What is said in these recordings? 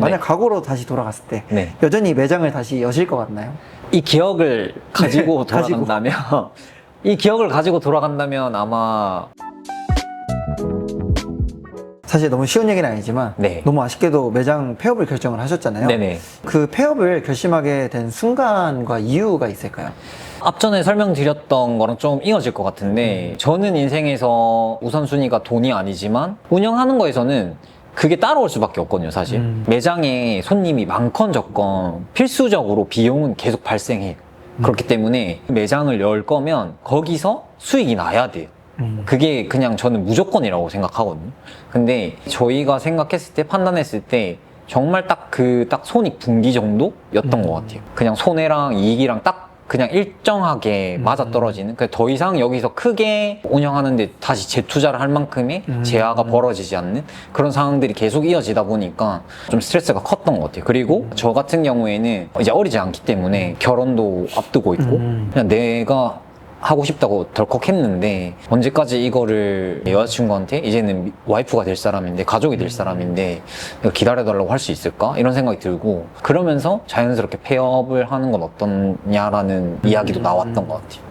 만약 네. 과거로 다시 돌아갔을 때 네. 여전히 매장을 다시 여실 것 같나요? 이 기억을 가지고 네, 가지고. 돌아간다면 이 기억을 가지고 돌아간다면 아마 사실 너무 쉬운 얘기는 아니지만 네. 너무 아쉽게도 매장 폐업을 결정을 하셨잖아요. 네네. 그 폐업을 결심하게 된 순간과 이유가 있을까요? 앞전에 설명드렸던 거랑 좀 이어질 것 같은데 저는 인생에서 우선순위가 돈이 아니지만 운영하는 거에서는 그게 따라올 수밖에 없거든요, 사실. 매장에 손님이 많건 적건 필수적으로 비용은 계속 발생해요. 그렇기 때문에 매장을 열 거면 거기서 수익이 나야 돼요. 그게 그냥 저는 무조건이라고 생각하거든요. 근데 저희가 생각했을 때, 판단했을 때 정말 딱 손익 분기 정도였던 것 같아요. 그냥 손해랑 이익이랑 딱 그냥 일정하게 맞아떨어지는, 더 이상 여기서 크게 운영하는데 다시 재투자를 할 만큼의 재화가 벌어지지 않는 그런 상황들이 계속 이어지다 보니까 좀 스트레스가 컸던 것 같아요. 그리고 저 같은 경우에는 이제 어리지 않기 때문에 결혼도 앞두고 있고 그냥 내가 하고 싶다고 덜컥 했는데 언제까지 이거를 여자친구한테 이제는 와이프가 될 사람인데 가족이 될 사람인데 내가 기다려달라고 할 수 있을까? 이런 생각이 들고 그러면서 자연스럽게 폐업을 하는 건 어떠냐라는 이야기도 나왔던 것 같아요.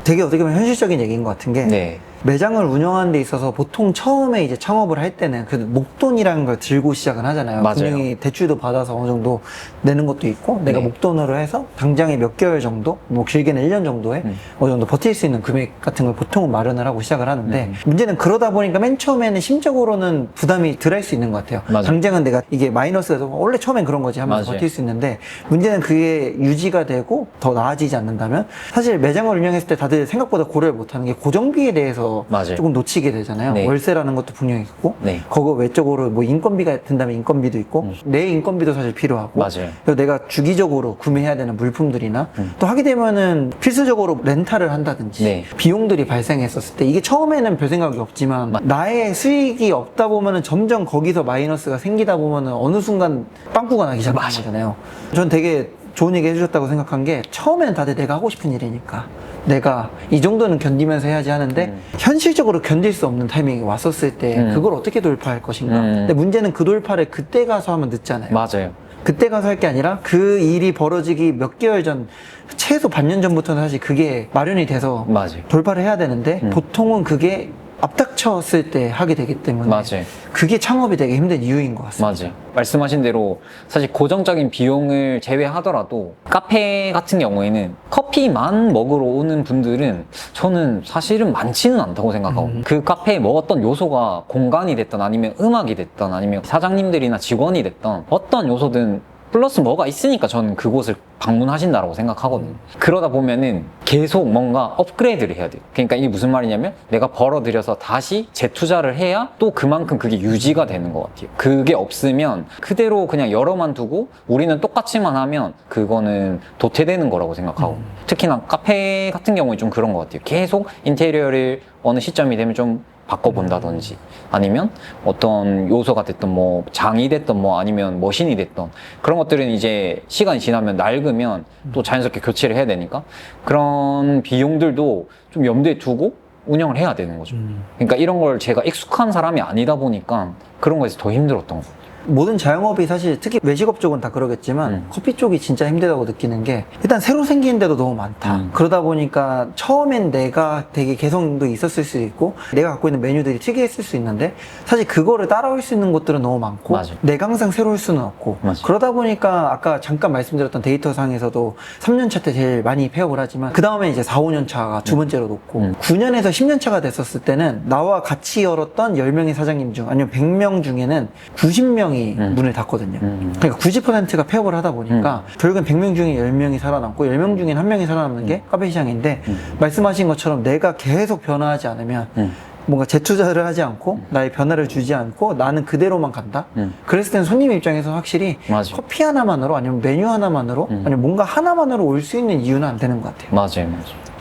되게 어떻게 보면 현실적인 얘기인 것 같은 게 네. 매장을 운영하는 데 있어서 보통 처음에 이제 창업을 할 때는 그 목돈이라는 걸 들고 시작을 하잖아요. 맞아요. 분명히 대출도 받아서 어느 정도 내는 것도 있고 내가 네. 목돈으로 해서 당장에 몇 개월 정도, 뭐 길게는 1년 정도에 어느 정도 버틸 수 있는 금액 같은 걸 보통은 마련을 하고 시작을 하는데 문제는 그러다 보니까 맨 처음에는 심적으로는 부담이 덜 할 수 있는 것 같아요. 맞아요. 당장은 내가 이게 마이너스여서 원래 처음엔 그런 거지 하면서 맞아요. 버틸 수 있는데 문제는 그게 유지가 되고 더 나아지지 않는다면 사실 매장을 운영했을 때 다들 생각보다 고려를 못하는 게 고정비에 대해서 맞아요. 조금 놓치게 되잖아요. 네. 월세라는 것도 분명히 있고 네. 그거 외적으로 뭐 인건비가 든다면 인건비도 있고 내 인건비도 사실 필요하고 맞아요. 그리고 내가 주기적으로 구매해야 되는 물품들이나 또 하게 되면은 필수적으로 렌탈을 한다든지 네. 비용들이 발생했었을 때 이게 처음에는 별 생각이 없지만 나의 수익이 없다 보면은 점점 거기서 마이너스가 생기다 보면은 어느 순간 빵꾸가 나기 시작하는 거잖아요. 전 되게 좋은 얘기 해주셨다고 생각한 게 처음에는 다들 내가 하고 싶은 일이니까 내가 이 정도는 견디면서 해야지 하는데 현실적으로 견딜 수 없는 타이밍이 왔었을 때 그걸 어떻게 돌파할 것인가. 근데 문제는 그 돌파를 그때 가서 하면 늦잖아요. 맞아요. 그때 가서 할 게 아니라 그 일이 벌어지기 몇 개월 전, 최소 반년 전부터는 사실 그게 마련이 돼서 맞아요. 돌파를 해야 되는데 보통은 그게 앞닥쳤을 때 하게 되기 때문에 맞아요. 그게 창업이 되게 힘든 이유인 것 같습니다. 맞아요. 말씀하신 대로 사실 고정적인 비용을 제외하더라도 카페 같은 경우에는 커피만 먹으러 오는 분들은 저는 사실은 많지는 않다고 생각하고 그 카페에 먹었던 요소가 공간이 됐던 아니면 음악이 됐던 아니면 사장님들이나 직원이 됐던 어떤 요소든 플러스 뭐가 있으니까 저는 그곳을 방문하신다고 생각하거든요. 그러다 보면은 계속 뭔가 업그레이드를 해야 돼요. 그러니까 이게 무슨 말이냐면 내가 벌어들여서 다시 재투자를 해야 또 그만큼 그게 유지가 되는 것 같아요. 그게 없으면 그대로 그냥 열어만 두고 우리는 똑같이만 하면 그거는 도태되는 거라고 생각하고 특히나 카페 같은 경우에 좀 그런 것 같아요. 계속 인테리어를 어느 시점이 되면 좀 바꿔본다든지 아니면 어떤 요소가 됐던 뭐 장이 됐던 뭐 아니면 머신이 됐던 그런 것들은 이제 시간이 지나면 낡으면 또 자연스럽게 교체를 해야 되니까 그런 비용들도 좀 염두에 두고 운영을 해야 되는 거죠. 그러니까 이런 걸 제가 익숙한 사람이 아니다 보니까 그런 거에서 더 힘들었던 것 같아요. 모든 자영업이 사실 특히 외식업 쪽은 다 그러겠지만 커피 쪽이 진짜 힘들다고 느끼는 게 일단 새로 생기는 데도 너무 많다. 그러다 보니까 처음엔 내가 되게 개성도 있었을 수 있고 내가 갖고 있는 메뉴들이 특이했을 수 있는데 사실 그거를 따라올 수 있는 곳들은 너무 많고 맞아요. 내가 항상 새로울 수는 없고 맞아요. 그러다 보니까 아까 잠깐 말씀드렸던 데이터상에서도 3년 차 때 제일 많이 폐업을 하지만 그 다음에 이제 4, 5년 차가 두 번째로 높고 9년에서 10년 차가 됐었을 때는 나와 같이 열었던 10명의 사장님 중 아니면 100명 중에는 90명이 문을 닫거든요. 그러니까 90%가 폐업을 하다 보니까 결국엔 100명 중에 10명이 살아남고 10명 중에 1명이 살아남는 게 카페 시장인데 말씀하신 것처럼 내가 계속 변화하지 않으면 뭔가 재투자를 하지 않고 나의 변화를 주지 않고 나는 그대로만 간다? 그랬을 때는 손님 입장에서 확실히 맞아요. 커피 하나만으로 아니면 메뉴 하나만으로 아니면 뭔가 하나만으로 올 수 있는 이유는 안 되는 것 같아요. 맞아요.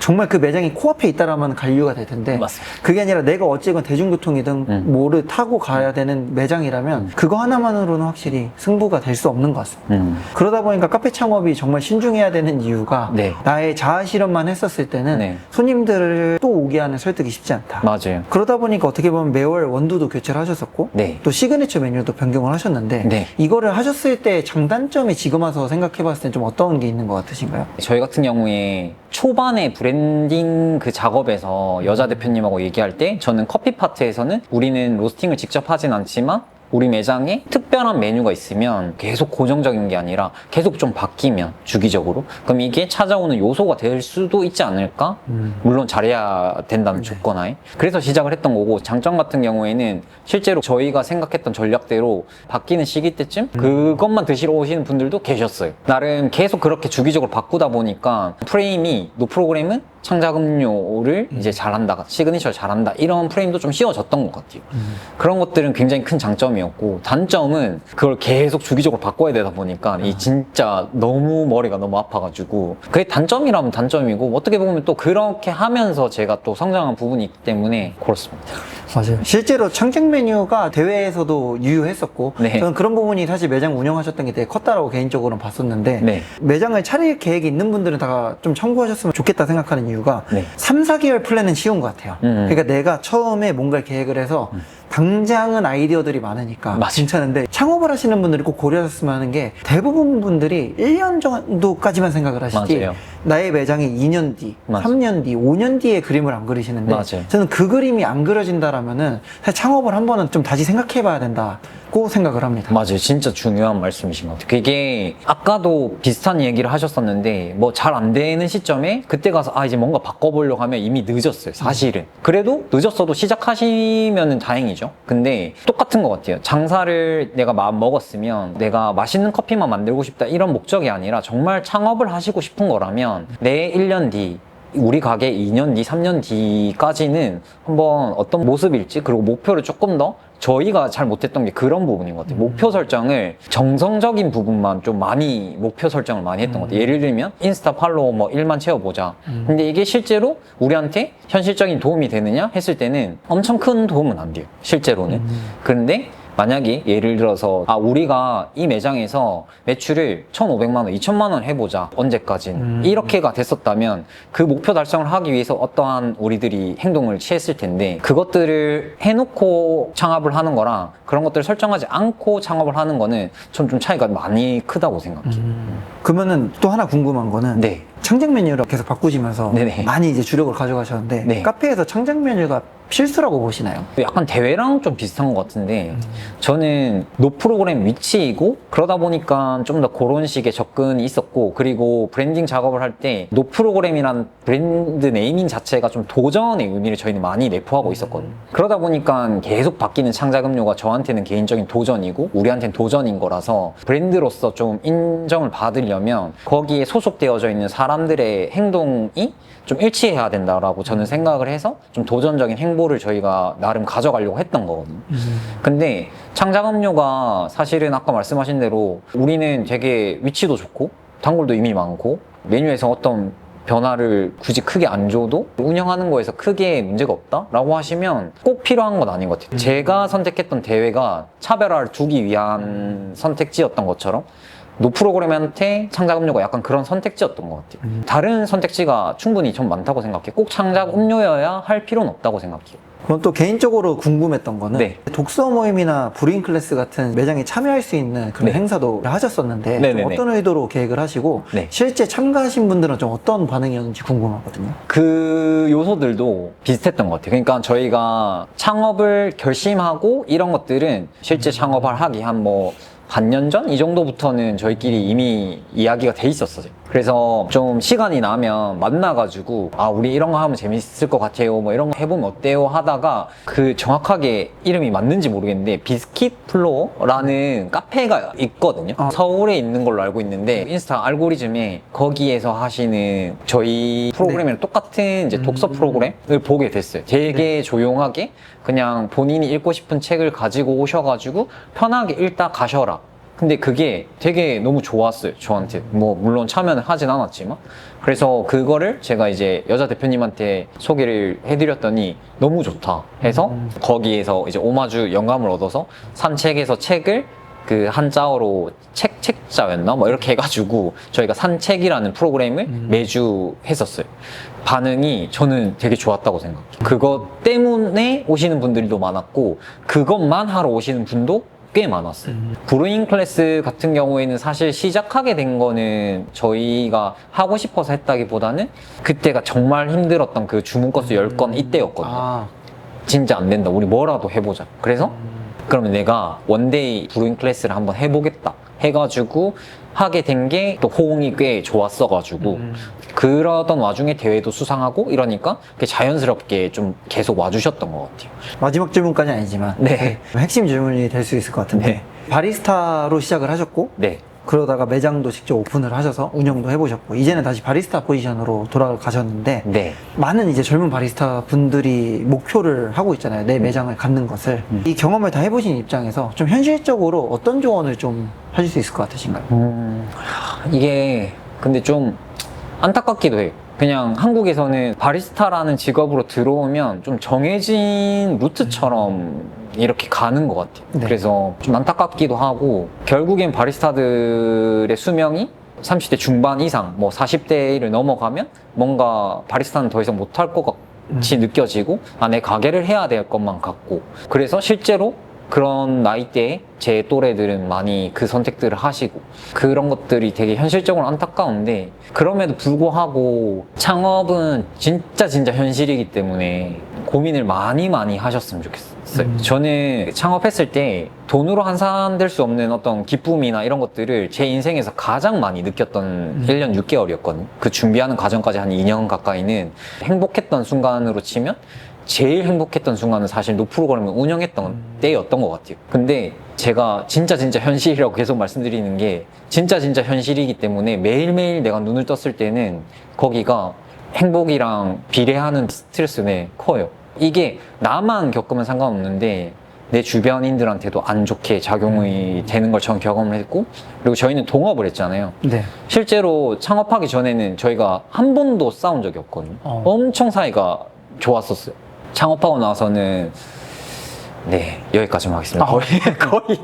정말 그 매장이 코앞에 있다라면 갈 이유가 될 텐데 맞습니다. 그게 아니라 내가 어찌건 대중교통이든 뭐를 타고 가야 되는 매장이라면 그거 하나만으로는 확실히 승부가 될 수 없는 것 같습니다. 그러다 보니까 카페 창업이 정말 신중해야 되는 이유가 네. 나의 자아 실현만 했었을 때는 네. 손님들을 또 오게 하는 설득이 쉽지 않다. 맞아요. 그러다 보니까 어떻게 보면 매월 원두도 교체를 하셨었고 네. 또 시그니처 메뉴도 변경을 하셨는데 네. 이거를 하셨을 때 장단점이 지금 와서 생각해 봤을 때 좀 어떤 게 있는 것 같으신가요? 저희 같은 경우에 초반에 브랜딩 그 작업에서 여자 대표님하고 얘기할 때 저는 커피 파트에서는 우리는 로스팅을 직접 하진 않지만 우리 매장에 특별한 메뉴가 있으면 계속 고정적인 게 아니라 계속 좀 바뀌면 주기적으로 그럼 이게 찾아오는 요소가 될 수도 있지 않을까? 물론 잘해야 된다는 조건하에 그래서 시작을 했던 거고 장점 같은 경우에는 실제로 저희가 생각했던 전략대로 바뀌는 시기 때쯤 그것만 드시러 오시는 분들도 계셨어요. 나름 계속 그렇게 주기적으로 바꾸다 보니까 프레임이 노 프로그램은 창작음료를 이제 잘한다, 시그니처를 잘한다 이런 프레임도 좀 씌워졌던 것 같아요. 그런 것들은 굉장히 큰 장점이었고 단점은 그걸 계속 주기적으로 바꿔야 되다 보니까 이 진짜 너무 머리가 너무 아파가지고 그게 단점이라면 단점이고 어떻게 보면 또 그렇게 하면서 제가 또 성장한 부분이 있기 때문에 그렇습니다. 맞아요. 실제로 창작 메뉴가 대회에서도 유효했었고 네. 저는 그런 부분이 사실 매장 운영하셨던 게 되게 컸다라고 개인적으로는 봤었는데 네. 매장을 차릴 계획이 있는 분들은 다 좀 참고하셨으면 좋겠다 생각하는 이유가 네. 3, 4개월 플랜은 쉬운 것 같아요. 그러니까 내가 처음에 뭔가를 계획을 해서 당장은 아이디어들이 많으니까 맞아요. 괜찮은데 창업을 하시는 분들이 꼭 고려하셨으면 하는 게 대부분 분들이 1년 정도까지만 생각을 하시지 맞아요. 나의 매장이 2년 뒤, 맞아요. 3년 뒤, 5년 뒤에 그림을 안 그리시는데 맞아요. 저는 그 그림이 안 그려진다라면은 사실 창업을 한 번은 좀 다시 생각해 봐야 된다고 생각을 합니다. 맞아요. 진짜 중요한 말씀이신 것 같아요. 그게 아까도 비슷한 얘기를 하셨었는데 뭐 잘 안 되는 시점에 그때 가서 이제 뭔가 바꿔보려고 하면 이미 늦었어요. 사실은. 그래도 늦었어도 시작하시면 다행이죠. 근데 똑같은 것 같아요. 장사를 내가 마음 먹었으면 내가 맛있는 커피만 만들고 싶다 이런 목적이 아니라 정말 창업을 하시고 싶은 거라면 내 1년 뒤 우리 가게 2년 뒤, 3년 뒤까지는 한번 어떤 모습일지 그리고 목표를 조금 더 저희가 잘 못했던 게 그런 부분인 것 같아요. 목표 설정을 정성적인 부분만 좀 많이 목표 설정을 많이 했던 것 같아요. 예를 들면 인스타 팔로워 뭐 1만 채워보자. 근데 이게 실제로 우리한테 현실적인 도움이 되느냐 했을 때는 엄청 큰 도움은 안 돼요. 실제로는. 그런데 만약에 예를 들어서 우리가 이 매장에서 매출을 1,500만 원, 2,000만 원 해보자 언제까진 이렇게가 됐었다면 그 목표 달성을 하기 위해서 어떠한 우리들이 행동을 취했을 텐데 그것들을 해놓고 창업을 하는 거랑 그런 것들을 설정하지 않고 창업을 하는 거는 좀 차이가 많이 크다고 생각해요. 그러면은 또 하나 궁금한 거는 네. 창작 메뉴를 계속 바꾸시면서 네네. 많이 이제 주력을 가져가셨는데 네. 카페에서 창작 메뉴가 필수라고 보시나요? 약간 대회랑 좀 비슷한 것 같은데 저는 노 프로그램 위치이고 그러다 보니까 좀 더 그런 식의 접근이 있었고 그리고 브랜딩 작업을 할 때 노 프로그램이란 브랜드 네이밍 자체가 좀 도전의 의미를 저희는 많이 내포하고 있었거든요. 그러다 보니까 계속 바뀌는 창작음료가 저한테는 개인적인 도전이고 우리한테는 도전인 거라서 브랜드로서 좀 인정을 받으려면 거기에 소속되어져 있는 사람들의 행동이 좀 일치해야 된다라고 저는 생각을 해서 좀 도전적인 행보를 저희가 나름 가져가려고 했던 거거든요. 근데 창작음료가 사실은 아까 말씀하신 대로 우리는 되게 위치도 좋고 단골도 이미 많고 메뉴에서 어떤 변화를 굳이 크게 안 줘도 운영하는 거에서 크게 문제가 없다라고 하시면 꼭 필요한 건 아닌 것 같아요. 제가 선택했던 대회가 차별화를 두기 위한 선택지였던 것처럼 노 프로그램한테 창작음료가 약간 그런 선택지였던 것 같아요. 다른 선택지가 충분히 좀 많다고 생각해요. 꼭 창작음료여야 할 필요는 없다고 생각해요. 그럼 또 개인적으로 궁금했던 거는 네. 독서 모임이나 브루잉 클래스 같은 매장에 참여할 수 있는 그런 네. 행사도 하셨었는데 좀 네네네. 어떤 의도로 계획을 하시고 네. 실제 참가하신 분들은 좀 어떤 반응이었는지 궁금하거든요. 그 요소들도 비슷했던 것 같아요. 그러니까 저희가 창업을 결심하고 이런 것들은 실제 창업을 하기 한 반년 전? 이 정도부터는 저희끼리 이미 이야기가 돼 있었어요. 그래서 좀 시간이 나면 만나가지고 우리 이런 거 하면 재밌을 것 같아요 이런 거 해보면 어때요 하다가 그 정확하게 이름이 맞는지 모르겠는데 비스킷 플로어라는 카페가 있거든요. 서울에 있는 걸로 알고 있는데 인스타 알고리즘에 거기에서 하시는 저희 프로그램이랑 똑같은 이제 독서 프로그램을 보게 됐어요. 되게 조용하게 그냥 본인이 읽고 싶은 책을 가지고 오셔가지고 편하게 읽다 가셔라 근데 그게 되게 너무 좋았어요, 저한테. 뭐, 물론 참여는 하진 않았지만. 그래서 그거를 제가 이제 여자 대표님한테 소개를 해드렸더니 너무 좋다 해서 거기에서 이제 오마주 영감을 얻어서 산 책에서 책을 그 한자어로 책자였나? 뭐 이렇게 해가지고 저희가 산책이라는 프로그램을 매주 했었어요. 반응이 저는 되게 좋았다고 생각해요. 그것 때문에 오시는 분들도 많았고 그것만 하러 오시는 분도 꽤 많았어요. 브루잉 클래스 같은 경우에는 사실 시작하게 된 거는 저희가 하고 싶어서 했다기보다는 그때가 정말 힘들었던 그 주문 건수 10건 이때였거든요. 아, 진짜 안 된다. 우리 뭐라도 해보자. 그래서 그러면 내가 원데이 브루잉 클래스를 한번 해보겠다 해가지고 하게 된 게 또 호응이 꽤 좋았어가지고 그러던 와중에 대회도 수상하고 이러니까 그게 자연스럽게 좀 계속 와주셨던 것 같아요. 마지막 질문까지는 아니지만 네. 핵심 질문이 될 수 있을 것 같은데 네. 바리스타로 시작을 하셨고 네. 그러다가 매장도 직접 오픈을 하셔서 운영도 해보셨고 이제는 다시 바리스타 포지션으로 돌아가셨는데 네. 많은 이제 젊은 바리스타 분들이 목표를 하고 있잖아요. 내 매장을 갖는 것을. 이 경험을 다 해보신 입장에서 좀 현실적으로 어떤 조언을 좀 하실 수 있을 것 같으신가요? 이게 근데 좀 안타깝기도 해요. 그냥 한국에서는 바리스타라는 직업으로 들어오면 좀 정해진 루트처럼 이렇게 가는 것 같아요. 네. 그래서 좀 안타깝기도 하고 결국엔 바리스타들의 수명이 30대 중반 이상, 뭐 40대를 넘어가면 뭔가 바리스타는 더 이상 못할 것 같이 느껴지고 내 가게를 해야 될 것만 같고 그래서 실제로 그런 나이대에 제 또래들은 많이 그 선택들을 하시고 그런 것들이 되게 현실적으로 안타까운데 그럼에도 불구하고 창업은 진짜 현실이기 때문에 고민을 많이 하셨으면 좋겠어요. 저는 창업했을 때 돈으로 환산될 수 없는 어떤 기쁨이나 이런 것들을 제 인생에서 가장 많이 느꼈던 1년 6개월이었거든요. 그 준비하는 과정까지 한 2년 가까이는 행복했던 순간으로 치면 제일 행복했던 순간은 사실 노프로그램을 운영했던 때였던 것 같아요. 근데 제가 진짜 현실이라고 계속 말씀드리는 게 진짜 현실이기 때문에 매일매일 내가 눈을 떴을 때는 거기가 행복이랑 비례하는 스트레스는 커요. 이게 나만 겪으면 상관없는데 내 주변인들한테도 안 좋게 작용이 되는 걸 전 경험을 했고 그리고 저희는 동업을 했잖아요. 네. 실제로 창업하기 전에는 저희가 한 번도 싸운 적이 없거든요. 엄청 사이가 좋았었어요. 창업하고 나서는 네 여기까지만 하겠습니다. 거의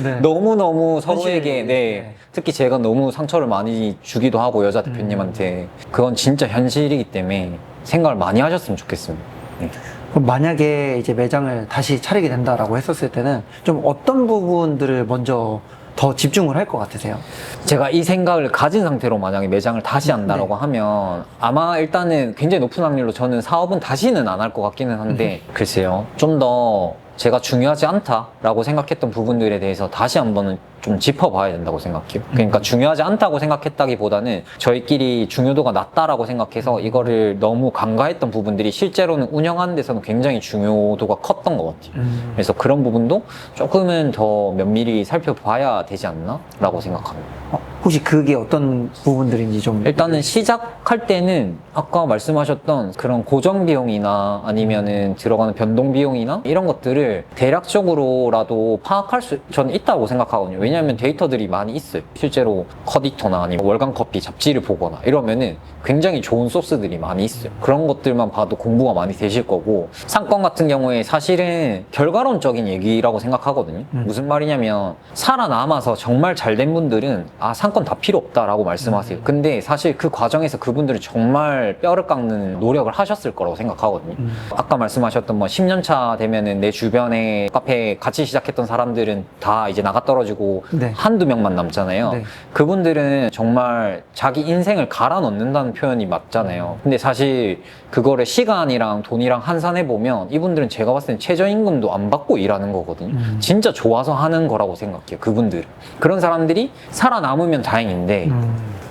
네. 너무 서로에게 현실. 네, 특히 제가 너무 상처를 많이 주기도 하고 여자 대표님한테 그건 진짜 현실이기 때문에 생각을 많이 하셨으면 좋겠습니다. 네. 그럼 만약에 이제 매장을 다시 차리게 된다라고 했었을 때는 좀 어떤 부분들을 먼저 더 집중을 할 것 같으세요? 제가 이 생각을 가진 상태로 만약에 매장을 다시 한다라고 하면 아마 일단은 굉장히 높은 확률로 저는 사업은 다시는 안 할 것 같기는 한데 글쎄요 좀 더 제가 중요하지 않다라고 생각했던 부분들에 대해서 다시 한번은 좀 짚어봐야 된다고 생각해요. 그러니까 중요하지 않다고 생각했다기보다는 저희끼리 중요도가 낮다라고 생각해서 이거를 너무 간과했던 부분들이 실제로는 운영하는 데서는 굉장히 중요도가 컸던 것 같아요. 그래서 그런 부분도 조금은 더 면밀히 살펴봐야 되지 않나? 라고 생각합니다. 혹시 그게 어떤 부분들인지 좀 일단은 시작할 때는 아까 말씀하셨던 그런 고정 비용이나 아니면은 들어가는 변동 비용이나 이런 것들을 대략적으로라도 파악할 수 저는 있다고 생각하거든요. 왜냐하면 데이터들이 많이 있어요. 실제로 커디터나 아니면 월간 커피 잡지를 보거나 이러면은 굉장히 좋은 소스들이 많이 있어요. 그런 것들만 봐도 공부가 많이 되실 거고 상권 같은 경우에 사실은 결과론적인 얘기라고 생각하거든요. 무슨 말이냐면 살아남아서 정말 잘된 분들은 상권 다 필요 없다라고 말씀하세요. 근데 사실 그 과정에서 그분들은 정말 뼈를 깎는 노력을 하셨을 거라고 생각하거든요. 아까 말씀하셨던 뭐 10년 차 되면은 내 주변에 카페 같이 시작했던 사람들은 다 이제 나가 떨어지고 네. 한두 명만 남잖아요. 네. 그분들은 정말 자기 인생을 갈아 넣는다는 표현이 맞잖아요. 근데 사실 그거를 시간이랑 돈이랑 환산해 보면 이분들은 제가 봤을 땐 최저임금도 안 받고 일하는 거거든요. 진짜 좋아서 하는 거라고 생각해요. 그분들은. 그런 사람들이 살아남으면 다행인데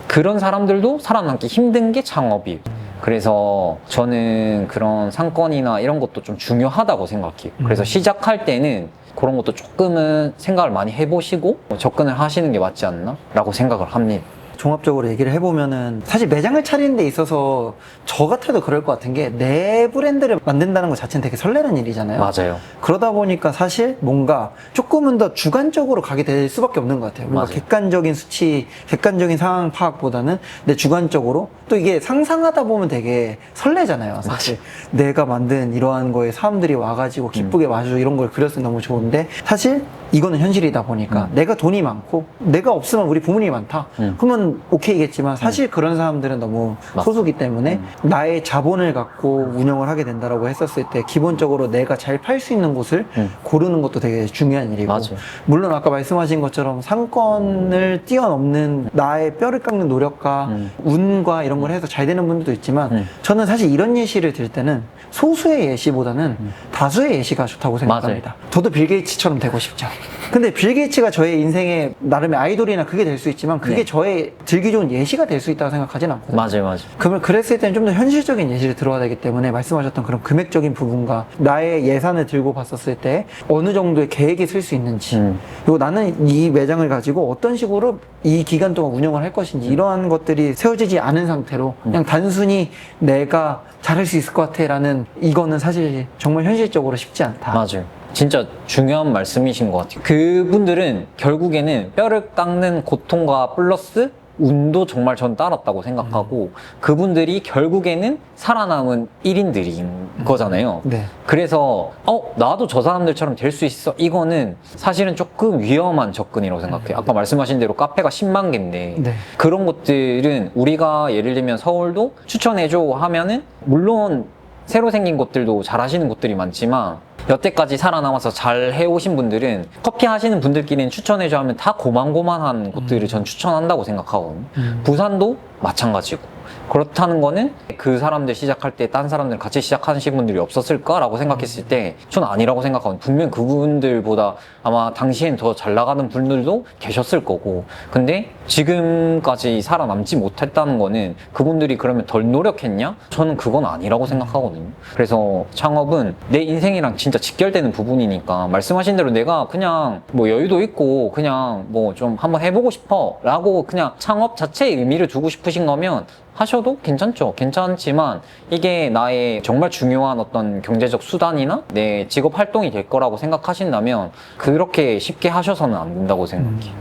그런 사람들도 살아남기 힘든 게 창업이에요. 그래서 저는 그런 상권이나 이런 것도 좀 중요하다고 생각해요. 그래서 시작할 때는 그런 것도 조금은 생각을 많이 해보시고 접근을 하시는 게 맞지 않나? 라고 생각을 합니다. 종합적으로 얘기를 해보면은 사실 매장을 차리는 데 있어서 저 같아도 그럴 것 같은 게 내 브랜드를 만든다는 것 자체는 되게 설레는 일이잖아요. 맞아요. 그러다 보니까 사실 뭔가 조금은 더 주관적으로 가게 될 수밖에 없는 것 같아요. 뭔가 맞아요. 객관적인 수치, 객관적인 상황 파악보다는 내 주관적으로 또 이게 상상하다 보면 되게 설레잖아요. 사실 내가 만든 이러한 거에 사람들이 와가지고 기쁘게 와주고 이런 걸 그렸으면 너무 좋은데 사실 이거는 현실이다 보니까 내가 돈이 많고 내가 없으면 우리 부모님이 많다. 그러면 오케이겠지만 사실 그런 사람들은 너무 소수기 때문에 나의 자본을 갖고 운영을 하게 된다라고 했었을 때 기본적으로 내가 잘 팔 수 있는 곳을 고르는 것도 되게 중요한 일이고 맞아요. 물론 아까 말씀하신 것처럼 상권을 뛰어넘는 나의 뼈를 깎는 노력과 운과 이런 걸 해서 잘 되는 분들도 있지만 저는 사실 이런 예시를 들 때는 소수의 예시보다는 다수의 예시가 좋다고 생각합니다. 저도 빌 게이츠처럼 되고 싶죠. 근데 빌 게이츠가 저의 인생의 나름의 아이돌이나 그게 될 수 있지만 그게 네. 저의 들기 좋은 예시가 될 수 있다고 생각하진 않거든요. 맞아요. 그러면 그랬을 때는 좀 더 현실적인 예시를 들어야 되기 때문에 말씀하셨던 그런 금액적인 부분과 나의 예산을 들고 봤었을 때 어느 정도의 계획이 쓸 수 있는지 그리고 나는 이 매장을 가지고 어떤 식으로 이 기간 동안 운영을 할 것인지 이러한 것들이 세워지지 않은 상태로 그냥 단순히 내가 잘할 수 있을 것 같아 라는 이거는 사실 정말 현실적으로 쉽지 않다. 맞아요. 진짜 중요한 말씀이신 것 같아요. 그분들은 결국에는 뼈를 깎는 고통과 플러스 운도 정말 전 따랐다고 생각하고 그분들이 결국에는 살아남은 1인들인 거잖아요. 네. 그래서 나도 저 사람들처럼 될 수 있어. 이거는 사실은 조금 위험한 접근이라고 생각해요. 아까 말씀하신 대로 카페가 10만 개인데 네. 그런 것들은 우리가 예를 들면 서울도 추천해줘 하면은 물론 새로 생긴 곳들도 잘 하시는 곳들이 많지만 여태까지 살아남아서 잘 해오신 분들은 커피 하시는 분들끼리는 추천해줘 하면 다 고만고만한 곳들을 전 추천한다고 생각하거든요. 부산도 마찬가지고. 그렇다는 거는 그 사람들 시작할 때 딴 사람들 같이 시작하신 분들이 없었을까라고 생각했을 때 전 아니라고 생각하거든요. 분명 그분들보다 아마 당시엔 더 잘 나가는 분들도 계셨을 거고 근데 지금까지 살아남지 못했다는 거는 그분들이 그러면 덜 노력했냐? 저는 그건 아니라고 생각하거든요. 그래서 창업은 내 인생이랑 진짜 직결되는 부분이니까 말씀하신 대로 내가 그냥 뭐 여유도 있고 그냥 뭐 좀 한번 해보고 싶어 라고 그냥 창업 자체에 의미를 두고 싶으신 거면 하셔도 괜찮죠. 괜찮지만 이게 나의 정말 중요한 어떤 경제적 수단이나 내 직업 활동이 될 거라고 생각하신다면 그렇게 쉽게 하셔서는 안 된다고 생각해요.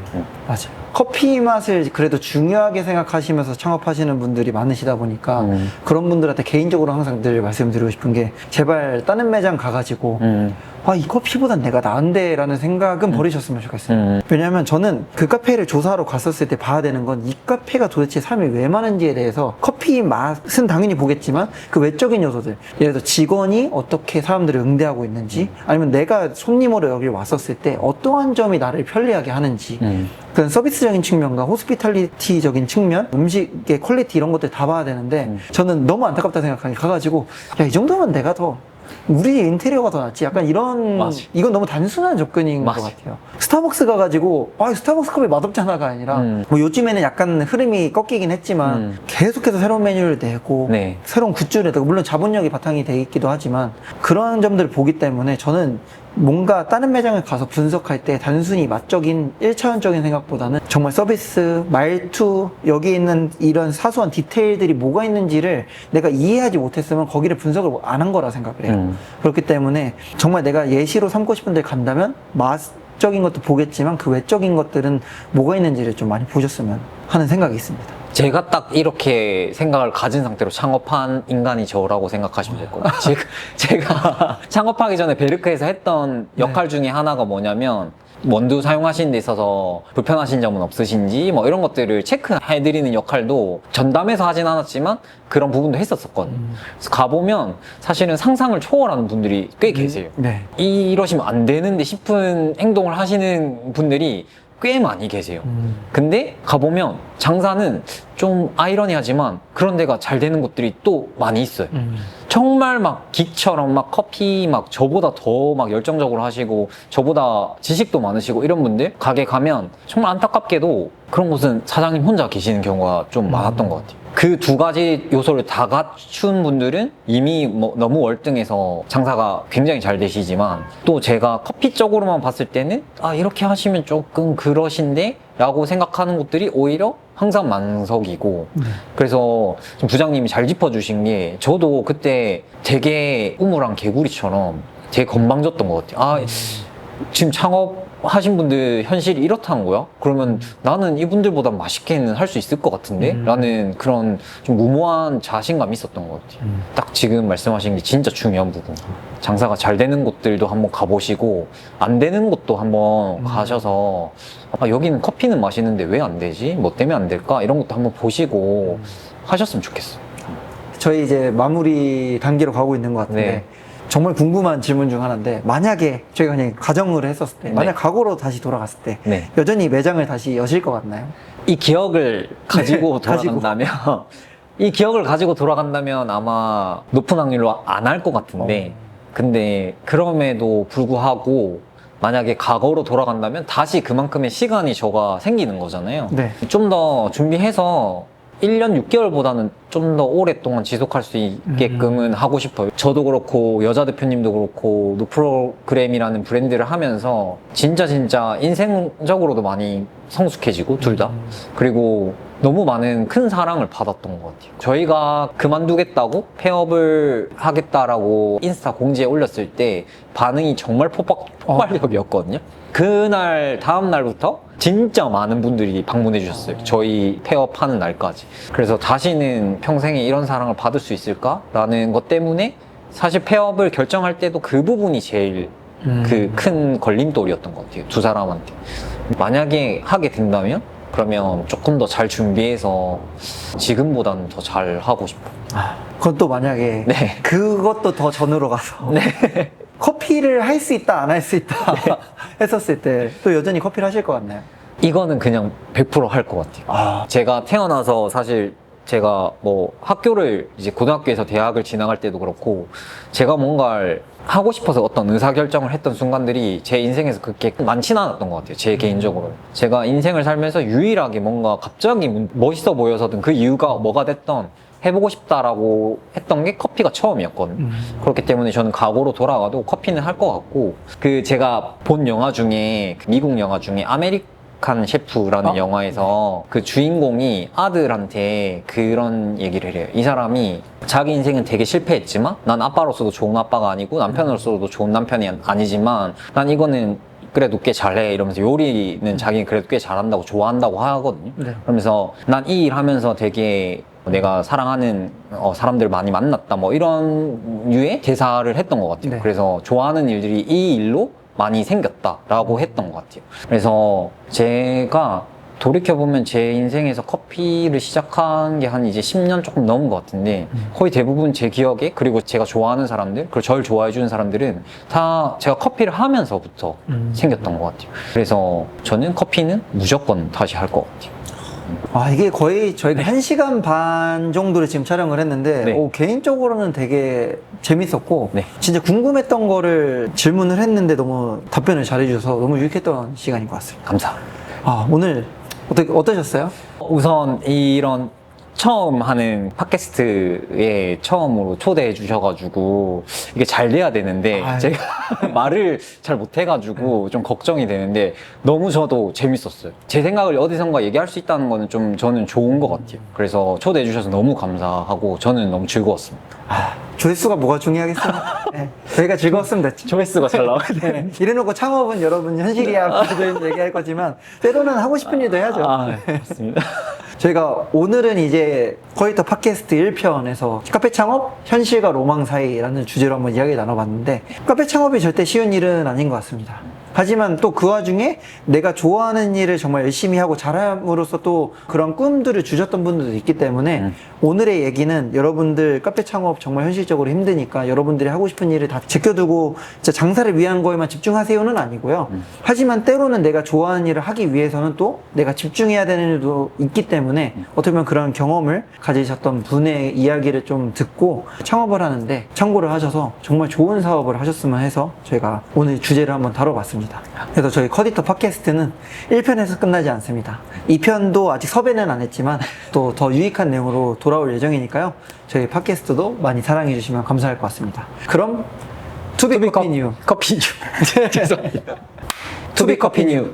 맞아요. 커피 맛을 그래도 중요하게 생각하시면서 창업하시는 분들이 많으시다 보니까 그런 분들한테 개인적으로 항상 늘 말씀드리고 싶은 게 제발 다른 매장 가가지고 이 커피보단 내가 나은데 라는 생각은 버리셨으면 좋겠어요. 왜냐하면 저는 그 카페를 조사하러 갔었을 때 봐야 되는 건 이 카페가 도대체 사람이 왜 많은지에 대해서 커피 맛은 당연히 보겠지만 그 외적인 요소들 예를 들어 직원이 어떻게 사람들을 응대하고 있는지 아니면 내가 손님으로 여기 왔었을 때 어떠한 점이 나를 편리하게 하는지 그런 서비스적인 측면과 호스피탈리티적인 측면, 음식의 퀄리티 이런 것들 다 봐야 되는데 저는 너무 안타깝다 생각하니 가가지고 이 정도면 내가 더 우리 인테리어가 더 낫지 약간 이런 맞아. 이건 너무 단순한 접근인 맞아. 것 같아요. 스타벅스 가가지고 스타벅스 컵이 맛없잖아가 아니라 뭐 요즘에는 약간 흐름이 꺾이긴 했지만 계속해서 새로운 메뉴를 내고 네. 새로운 굿즈를 내고 물론 자본력이 바탕이 돼 있기도 하지만 그런 점들을 보기 때문에 저는 뭔가 다른 매장을 가서 분석할 때 단순히 맛적인 1차원적인 생각보다는 정말 서비스, 말투, 여기 있는 이런 사소한 디테일들이 뭐가 있는지를 내가 이해하지 못했으면 거기를 분석을 안 한 거라 생각을 해요. 그렇기 때문에 정말 내가 예시로 삼고 싶은 데 간다면 맛적인 것도 보겠지만 그 외적인 것들은 뭐가 있는지를 좀 많이 보셨으면 하는 생각이 있습니다. 제가 딱 이렇게 생각을 가진 상태로 창업한 인간이 저라고 생각하시면 될 것 같아요. 제가 창업하기 전에 베르크에서 했던 역할 중에 하나가 뭐냐면 원두 사용하시는 데 있어서 불편하신 점은 없으신지 뭐 이런 것들을 체크해드리는 역할도 전담해서 하진 않았지만 그런 부분도 했었거든요. 그래서 가보면 사실은 상상을 초월하는 분들이 꽤 계세요. 네. 이러시면 안 되는데 싶은 행동을 하시는 분들이 꽤 많이 계세요. 근데 가보면 장사는 좀 아이러니하지만 그런 데가 잘 되는 곳들이 또 많이 있어요. 정말 막 긱처럼 막 커피 막 저보다 더 막 열정적으로 하시고 저보다 지식도 많으시고 이런 분들 가게 가면 정말 안타깝게도 그런 곳은 사장님 혼자 계시는 경우가 좀 많았던 것 같아요. 그 두 가지 요소를 다 갖춘 분들은 이미 뭐 너무 월등해서 장사가 굉장히 잘 되시지만 또 제가 커피 쪽으로만 봤을 때는 이렇게 하시면 조금 그러신데 라고 생각하는 곳들이 오히려 항상 만석이고 그래서 좀 부장님이 잘 짚어주신 게 저도 그때 되게 우물한 개구리처럼 되게 건방졌던 것 같아요. 아, 지금 창업하신 분들 현실이 이렇다는 거야? 그러면 나는 이분들보다 맛있게는 할 수 있을 것 같은데? 라는 그런 좀 무모한 자신감이 있었던 것 같아요. 딱 지금 말씀하신 게 진짜 중요한 부분. 장사가 잘 되는 곳들도 한번 가보시고 안 되는 곳도 한번 가셔서 아, 여기는 커피는 맛있는데 왜 안 되지? 뭐 때문에 안 될까? 이런 것도 한번 보시고 하셨으면 좋겠어요. 저희 이제 마무리 단계로 가고 있는 것 같은데 네. 정말 궁금한 질문 중 하나인데 만약에 저희가 그냥 가정을 했었을 때 만약 네. 과거로 다시 돌아갔을 때 네. 여전히 매장을 다시 여실 것 같나요? 이 기억을 가지고 네, 가지고. 돌아간다면 이 기억을 가지고 돌아간다면 아마 높은 확률로 안 할 것 같은데 근데 그럼에도 불구하고 만약에 과거로 돌아간다면 다시 그만큼의 시간이 저가 생기는 거잖아요. 네. 좀 더 준비해서 1년 6개월보다는 좀 더 오랫동안 지속할 수 있게끔은 하고 싶어요. 저도 그렇고 여자 대표님도 그렇고 노프로그램이라는 브랜드를 하면서 진짜 인생적으로도 많이 성숙해지고 둘 다. 그리고 너무 많은 큰 사랑을 받았던 것 같아요. 저희가 그만두겠다고 폐업을 하겠다라고 인스타 공지에 올렸을 때 반응이 정말 폭발적이었거든요. 그날 다음 날부터 진짜 많은 분들이 방문해 주셨어요. 저희 폐업하는 날까지. 그래서 다시는 평생에 이런 사랑을 받을 수 있을까라는 것 때문에 사실 폐업을 결정할 때도 그 부분이 제일 그 큰 걸림돌이었던 것 같아요. 두 사람한테. 만약에 하게 된다면 그러면 조금 더 잘 준비해서 지금보다는 더 잘 하고 싶어요. 그건 또 만약에 네. 그것도 더 전으로 가서 커피를 할 수 있다 안 할 수 있다 했었을 때 또 여전히 커피를 하실 것 같나요? 이거는 그냥 100% 할 것 같아요. 제가 태어나서 사실 제가 뭐 학교를 이제 고등학교에서 대학을 진학할 때도 그렇고 제가 뭔가를 하고 싶어서 어떤 의사결정을 했던 순간들이 제 인생에서 그렇게 많지는 않았던 것 같아요. 제 개인적으로. 제가 인생을 살면서 유일하게 뭔가 갑자기 멋있어 보여서든 그 이유가 뭐가 됐던 해보고 싶다라고 했던 게 커피가 처음이었거든요. 그렇기 때문에 저는 과거로 돌아가도 커피는 할 것 같고 그 제가 본 영화 중에 그 미국 영화 중에 아메리칸 셰프라는 영화에서 그 주인공이 아들한테 그런 얘기를 해요. 이 사람이 자기 인생은 되게 실패했지만 난 아빠로서도 좋은 아빠가 아니고 남편으로서도 좋은 남편이 아니지만 난 이거는 그래도 꽤 잘해 이러면서 요리는 자기는 그래도 꽤 잘한다고 좋아한다고 하거든요. 네. 그러면서 난 이 일 하면서 되게 내가 사랑하는 사람들 많이 만났다 뭐 이런 류의 대사를 했던 것 같아요. 네. 그래서 좋아하는 일들이 이 일로 많이 생겼다라고 했던 것 같아요. 그래서 제가 돌이켜보면 제 인생에서 커피를 시작한 게 한 이제 10년 조금 넘은 것 같은데 거의 대부분 제 기억에 그리고 제가 좋아하는 사람들 그리고 저를 좋아해주는 사람들은 다 제가 커피를 하면서부터 생겼던 것 같아요. 그래서 저는 커피는 무조건 다시 할 것 같아요. 이게 거의 저희가 1시간 반 정도를 지금 촬영을 했는데 네. 개인적으로는 되게 재밌었고 네. 진짜 궁금했던 거를 질문을 했는데 너무 답변을 잘해주셔서 너무 유익했던 시간인 것 같습니다. 감사합니다. 오늘 어떠셨어요? 우선 이런 처음 하는 팟캐스트에 처음으로 초대해 주셔가지고 이게 잘 돼야 되는데 아유. 제가 말을 잘 못해가지고 좀 걱정이 되는데 너무 저도 재밌었어요. 제 생각을 어디선가 얘기할 수 있다는 거는 좀 저는 좋은 것 같아요. 그래서 초대해 주셔서 너무 감사하고 저는 너무 즐거웠습니다. 조회수가 뭐가 중요하겠습니까? 네, 저희가 즐거웠으면 됐죠. 조회수가 잘 나와요. 네, 이래놓고 창업은 여러분 현실이야 저희는 얘기할 거지만 때로는 하고 싶은 일도 해야죠. 맞습니다. 저희가 오늘은 이제 쿼리터 팟캐스트 1편에서 카페 창업, 현실과 로망 사이라는 주제로 한번 이야기 나눠봤는데 카페 창업이 절대 쉬운 일은 아닌 것 같습니다. 하지만 또 그 와중에 내가 좋아하는 일을 정말 열심히 하고 잘함으로써 또 그런 꿈들을 주셨던 분들도 있기 때문에 오늘의 얘기는 여러분들 카페 창업 정말 현실적으로 힘드니까 여러분들이 하고 싶은 일을 다 제껴두고 진짜 장사를 위한 거에만 집중하세요는 아니고요. 하지만 때로는 내가 좋아하는 일을 하기 위해서는 또 내가 집중해야 되는 일도 있기 때문에 어떻게 보면 그런 경험을 가지셨던 분의 이야기를 좀 듣고 창업을 하는데 참고를 하셔서 정말 좋은 사업을 하셨으면 해서 저희가 오늘 주제를 한번 다뤄봤습니다. 그래서 저희 쿼리터 팟캐스트는 1편에서 끝나지 않습니다. 2편도 아직 섭외는 안 했지만 또 더 유익한 내용으로 돌아올 예정이니까요. 저희 팟캐스트도 많이 사랑해 주시면 감사할 것 같습니다. 그럼 투비 커피 뉴 커피 뉴. 죄송합니다. 투비 커피 뉴.